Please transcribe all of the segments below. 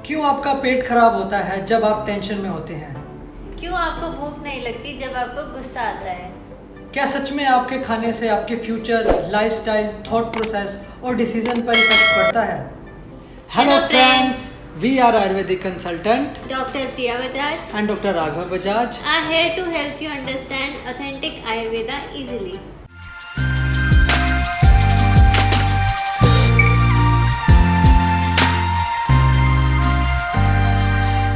क्यों आपका पेट खराब होता है जब आप टेंशन में होते हैं? क्यों आपको भूख नहीं लगती जब आपको गुस्सा आता है? क्या सच में आपके खाने से आपके फ्यूचर, लाइफस्टाइल, थॉट प्रोसेस और डिसीजन पर इफेक्ट पड़ता है? Hello friends, we are Ayurvedic consultant Dr. Priya Bajaj and doctor Raghav Bajaj are here to help you understand authentic Ayurveda easily.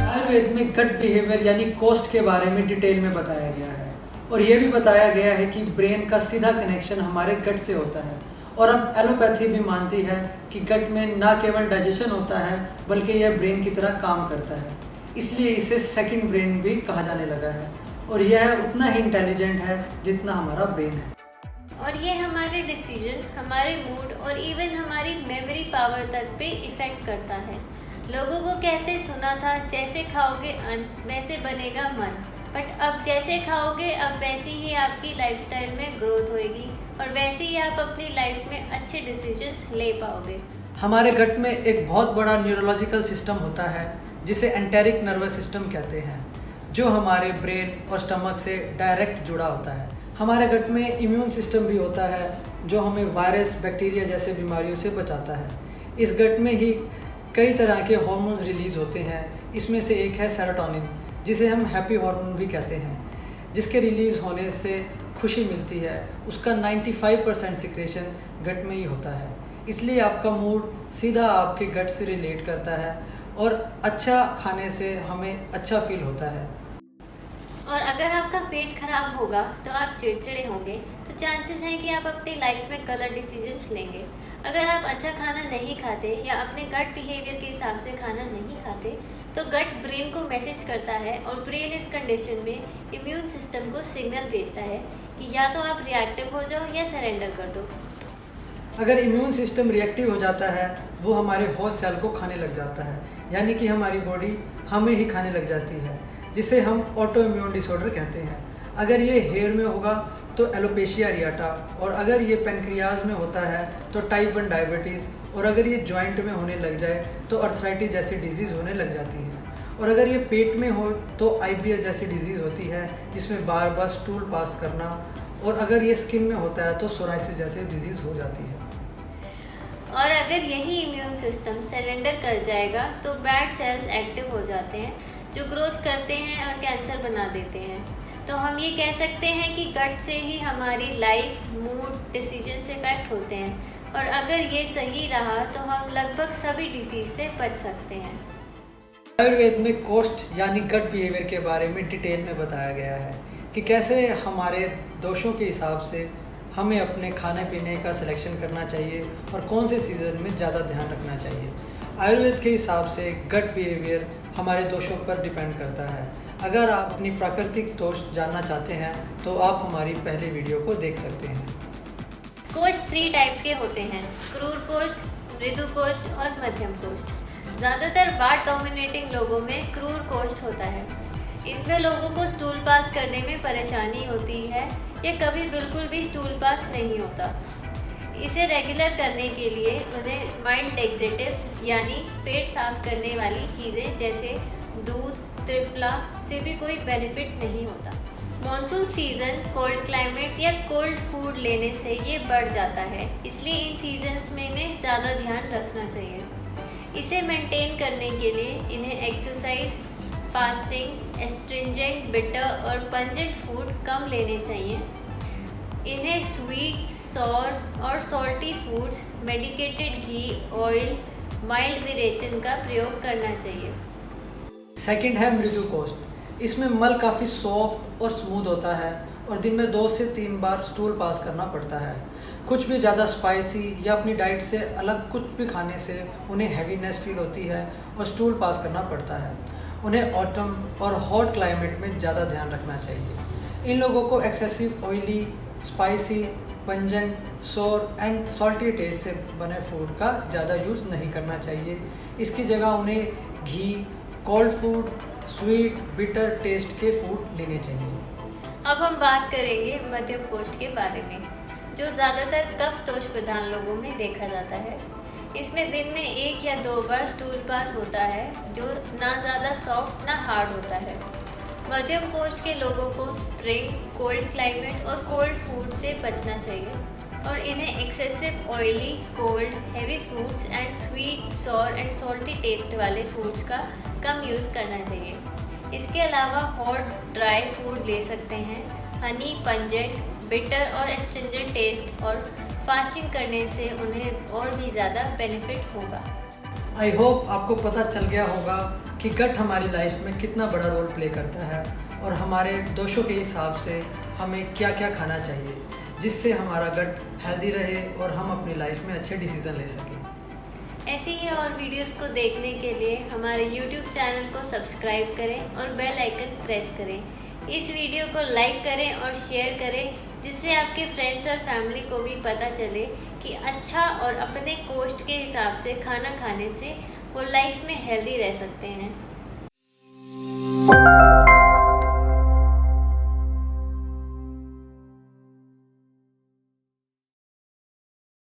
Ayurveda में गट बिहेवियर यानी कोस्ट के बारे में डिटेल में बताया गया है और यह भी बताया गया है कि ब्रेन का सीधा कनेक्शन हमारे गट से होता है। और अब एलोपैथी भी मानती है कि गट में ना केवल डाइजेशन होता है बल्कि यह ब्रेन की तरह काम करता है, इसलिए इसे सेकंड ब्रेन भी कहा जाने लगा है और यह उतना ही इंटेलिजेंट है जितना हमारा ब्रेन है। और ये हमारे डिसीजन, हमारे मूड और इवन हमारी मेमोरी पावर तक पे इफेक्ट करता है। लोगों को कहते सुना था, जैसे खाओगे अन्न वैसे बनेगा मन, बट अब जैसे खाओगे अब वैसे ही आपकी लाइफस्टाइल में ग्रोथ होएगी और वैसे ही आप अपनी लाइफ में अच्छे डिसीजंस ले पाओगे। हमारे गट में एक बहुत बड़ा न्यूरोलॉजिकल सिस्टम होता है जिसे एंटेरिक नर्वस सिस्टम कहते हैं, जो हमारे ब्रेन और स्टमक से डायरेक्ट जुड़ा होता है। हमारे गट में इम्यून सिस्टम भी होता है जो हमें वायरस, बैक्टीरिया जैसे बीमारियों से बचाता है। इस गट में ही कई तरह के हार्मोन्स रिलीज होते हैं। इसमें से एक है सेरोटोनिन, जिसे हम हैप्पी हार्मोन भी कहते हैं, जिसके रिलीज़ होने से खुशी मिलती है। उसका 95% सिक्रेशन गट में ही होता है, इसलिए आपका मूड सीधा आपके गट से रिलेट करता है और अच्छा खाने से हमें अच्छा फील होता है। और अगर आपका पेट खराब होगा तो आप चिड़चिड़े होंगे, तो चांसेस हैं कि आप अपनी लाइफ में गलत डिसीजंस लेंगे। अगर आप अच्छा खाना नहीं खाते या अपने गट बिहेवियर के हिसाब से खाना नहीं खाते तो गट ब्रेन को मैसेज करता है और ब्रेन इस कंडीशन में इम्यून सिस्टम को सिग्नल भेजता है कि या तो आप रिएक्टिव हो जाओ या सरेंडर कर दो। अगर इम्यून सिस्टम रिएक्टिव हो जाता है, वो हमारे होस्ट सेल को खाने लग जाता है, यानी कि हमारी बॉडी हमें ही खाने लग जाती है, जिसे हम ऑटो इम्यून डिसऑर्डर कहते हैं। अगर ये हेयर में होगा तो एलोपेशिया एरियाटा, और अगर ये पेनक्रियाज में होता है तो टाइप 1 डायबिटीज़, और अगर ये जॉइंट में होने लग जाए तो अर्थराइटिस जैसी डिजीज़ होने लग जाती है, और अगर ये पेट में हो तो IBS जैसी डिजीज़ होती है जिसमें बार बार स्टूल पास करना, और अगर ये स्किन में होता है तो सोराइसिस जैसी डिजीज़ हो जाती है। और अगर यही इम्यून सिस्टम सरेंडर कर जाएगा तो बैड सेल्स एक्टिव हो जाते हैं जो ग्रोथ करते हैं और कैंसर बना देते हैं। तो हम ये कह सकते हैं कि गट से ही हमारी लाइफ, मूड, डिसीजन इफेक्ट होते हैं, और अगर ये सही रहा तो हम लगभग सभी डिसीज से बच सकते हैं। आयुर्वेद में कोष्ठ यानी गट बिहेवियर के बारे में डिटेल में बताया गया है कि कैसे हमारे दोषों के हिसाब से हमें अपने खाने पीने का सिलेक्शन करना चाहिए और कौन से सीज़न में ज़्यादा ध्यान रखना चाहिए। आयुर्वेद के हिसाब से गट बिहेवियर हमारे दोषों पर डिपेंड करता है। अगर आप अपनी प्राकृतिक दोष जानना चाहते हैं तो आप हमारी पहली वीडियो को देख सकते हैं। कोष्ठ 3 टाइप्स के होते हैं: क्रूर कोष्ठ, मृदु कोष्ठ और मध्यम कोष्ठ। ज़्यादातर वात डोमिनेटिंग लोगों में क्रूर कोष्ठ होता है। इसमें लोगों को स्टूल पास करने में परेशानी होती है या कभी बिल्कुल भी स्टूल पास नहीं होता। इसे रेगुलर करने के लिए उन्हें माइल्ड एक्सेटिव्स यानी पेट साफ करने वाली चीज़ें जैसे दूध, त्रिफला से भी कोई बेनिफिट नहीं होता। मॉनसून सीज़न, कोल्ड क्लाइमेट या कोल्ड फूड लेने से ये बढ़ जाता है, इसलिए इन सीजन्स में इन्हें ज़्यादा ध्यान रखना चाहिए। इसे मेंटेन करने के लिए इन्हें एक्सरसाइज, फास्टिंग, एस्ट्रिंजेंट, बिटर और पंजेंट फूड कम लेने चाहिए। इन्हें स्वीट, सॉर और सॉल्टी फूड्स, मेडिकेटेड घी, ऑयल, माइल्ड विरेचन का प्रयोग करना चाहिए। सेकंड है मृदु कोष्ठ। इसमें मल काफ़ी सॉफ्ट और स्मूथ होता है और दिन में 2 से 3 बार स्टूल पास करना पड़ता है। कुछ भी ज़्यादा स्पाइसी या अपनी डाइट से अलग कुछ भी खाने से उन्हें हैवीनेस फील होती है और स्टूल पास करना पड़ता है। उन्हें ऑटम और हॉट क्लाइमेट में ज़्यादा ध्यान रखना चाहिए। इन लोगों को एक्सेसिव ऑयली, स्पाइसी, पंजेंट, सोर एंड सॉल्टी टेस्ट से बने फूड का ज़्यादा यूज़ नहीं करना चाहिए। इसकी जगह उन्हें घी, cold food, sweet, bitter taste के फूड लेने चाहिए। अब हम बात करेंगे मध्यम कोष्ठ के बारे में, जो ज़्यादातर कफ दोष प्रधान लोगों में देखा जाता है। इसमें दिन में 1 या 2 बार स्टूल पास होता है, जो ना ज़्यादा सॉफ्ट ना हार्ड होता है। मध्यम कोष्ठ के लोगों को स्प्रिंग, कोल्ड क्लाइमेट और कोल्ड फूड से बचना चाहिए और इन्हें excessive oily, cold, heavy foods and sweet, sour and salty taste वाले फूड्स का कम यूज़ करना चाहिए। इसके अलावा हॉट ड्राई फूड ले सकते हैं। हनी, पंजेंट, बिटर और एस्ट्रिंजेंट टेस्ट और फास्टिंग करने से उन्हें और भी ज़्यादा बेनिफिट होगा। आई होप आपको पता चल गया होगा कि गट हमारी लाइफ में कितना बड़ा रोल प्ले करता है और हमारे दोषों के हिसाब से हमें क्या क्या खाना चाहिए, जिससे हमारा गट हेल्दी रहे और हम अपनी लाइफ में अच्छे डिसीजन ले सकें। ऐसी ही और वीडियोस को देखने के लिए हमारे YouTube चैनल को सब्सक्राइब करें और बेल आइकन प्रेस करें। इस वीडियो को लाइक करें और शेयर करें, जिससे आपके फ्रेंड्स और फैमिली को भी पता चले कि अच्छा और अपने कोष्ठ के हिसाब से खाना खाने से वो लाइफ में हेल्दी रह सकते हैं।